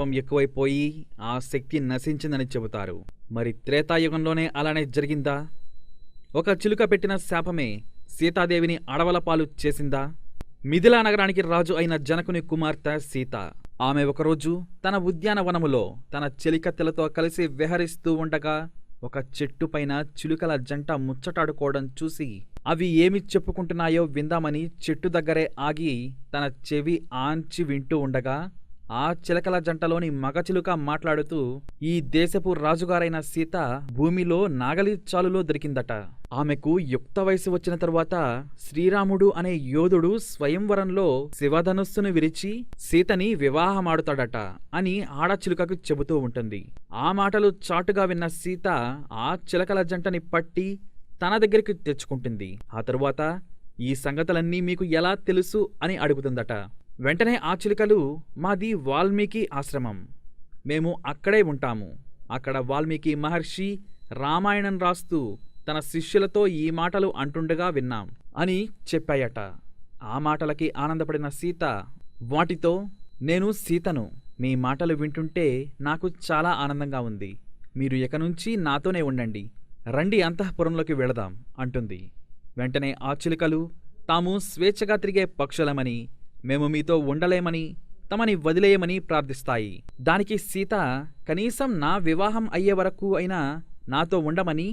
పాపం ఎక్కువైపోయి ఆ శక్తి నశించిందని చెబుతారు. మరి త్రేతాయుగంలోనే అలానే జరిగిందా? ఒక చిలుక పెట్టిన శాపమే సీతాదేవిని అడవల పాలు చేసిందా? మిథిలా నగరానికి రాజు అయిన జనకుని కుమార్తె సీత. ఆమె ఒకరోజు తన ఉద్యానవనములో తన చెలికత్తెలతో కలిసి విహరిస్తూ ఉండగా ఒక చెట్టుపైన చిలుకల జంట ముచ్చటాడుకోవడం చూసి అవి ఏమి చెప్పుకుంటున్నాయో విందామని చెట్టు దగ్గరే ఆగి తన చెవి ఆంచి వింటూ ఉండగా ఆ చిలకల జంటలోని మగచిలుక మాట్లాడుతూ ఈ దేశపు రాజుగారైన సీత భూమిలో నాగలి చాలులో దొరికిందట. ఆమెకు యుక్త వయసు వచ్చిన తరువాత శ్రీరాముడు అనే యోధుడు స్వయంవరంలో శివధనుస్సును విరిచి సీతని వివాహమాడుతాడట అని ఆడచిలుకకు చెబుతూ ఉంటుంది. ఆ మాటలు చాటుగా విన్న సీత ఆ చిలకల జంటని పట్టి తన దగ్గరికి తెచ్చుకుంటుంది. ఆ తరువాత ఈ సంగతులన్నీ మీకు ఎలా తెలుసు అని అడుగుతుందట. వెంటనే ఆ చిలుకలు, మాది వాల్మీకి ఆశ్రమం, మేము అక్కడే ఉంటాము, అక్కడ వాల్మీకి మహర్షి రామాయణం రాస్తూ తన శిష్యులతో ఈ మాటలు అంటుండగా విన్నాం అని చెప్పాయట. ఆ మాటలకి ఆనందపడిన సీత వాటితో, నేను సీతను, మీ మాటలు వింటుంటే నాకు చాలా ఆనందంగా ఉంది, మీరు ఇకనుంచి నాతోనే ఉండండి, రండి అంతఃపురంలోకి వెళదాం అంటుంది. వెంటనే ఆ చిలుకలు తాము స్వేచ్ఛగా తిరిగే పక్షులమని, మేము మీతో ఉండలేమని, తమని వదిలేయమని ప్రార్థిస్తాయి. దానికి సీత కనీసం నా వివాహం అయ్యే వరకు అయినా నాతో ఉండమని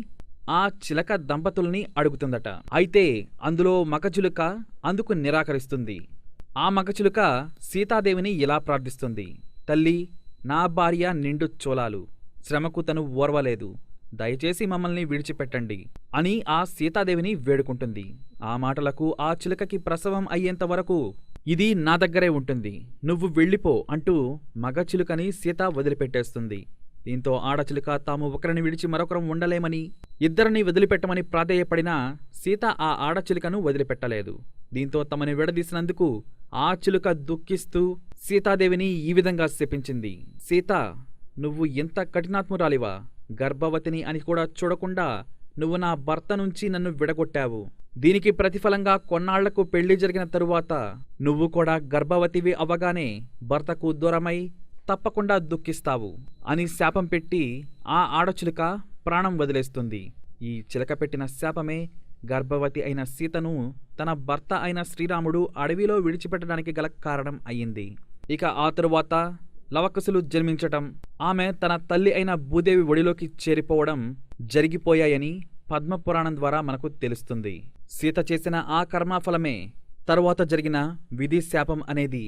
ఆ చిలక దంపతుల్ని అడుగుతుందట. అయితే అందులో మగచిలుక అందుకు నిరాకరిస్తుంది. ఆ మగచిలుక సీతాదేవిని ఇలా ప్రార్థిస్తుంది, తల్లి, నా భార్య నిండు చోళాలు, శ్రమకు తను ఓర్వలేదు, దయచేసి మమ్మల్ని విడిచిపెట్టండి అని ఆ సీతాదేవిని వేడుకుంటుంది. ఆ మాటలకు ఆ చిలుకకి ప్రసవం అయ్యేంత వరకు ఇది నా దగ్గరే ఉంటుంది, నువ్వు వెళ్ళిపో అంటూ మగచిలుకని సీత వదిలిపెట్టేస్తుంది. దీంతో ఆడచిలుక తాము ఒకరిని విడిచి మరొకరం ఉండలేమని, ఇద్దరిని వదిలిపెట్టమని ప్రాధేయపడినా సీత ఆ ఆడచిలుకను వదిలిపెట్టలేదు. దీంతో తమని విడదీసినందుకు ఆ చిలుక దుఃఖిస్తూ సీతాదేవిని ఈ విధంగా శపించింది, సీత, నువ్వు ఎంత కఠినాత్మురాలివా, గర్భవతిని అని కూడా చూడకుండా నువ్వు నా భర్త నుంచి నన్ను విడగొట్టావు. దీనికి ప్రతిఫలంగా కొన్నాళ్లకు పెళ్లి జరిగిన తరువాత నువ్వు కూడా గర్భవతివి అవ్వగానే భర్తకు దూరమై తప్పకుండా దుఃఖిస్తావు అని శాపం పెట్టి ఆ ఆడచిలుక ప్రాణం వదిలేస్తుంది. ఈ చిలక పెట్టిన శాపమే గర్భవతి అయిన సీతను తన భర్త అయిన శ్రీరాముడు అడవిలో విడిచిపెట్టడానికి గల కారణం అయ్యింది. ఇక ఆ తరువాత లవకుశులు జన్మించటం, ఆమె తన తల్లి అయిన భూదేవి ఒడిలోకి చేరిపోవడం జరిగిపోయాయని పద్మపురాణం ద్వారా మనకు తెలుస్తుంది. సీత చేసిన ఆ కర్మఫలమే తరువాత జరిగిన విధి శాపం అనేది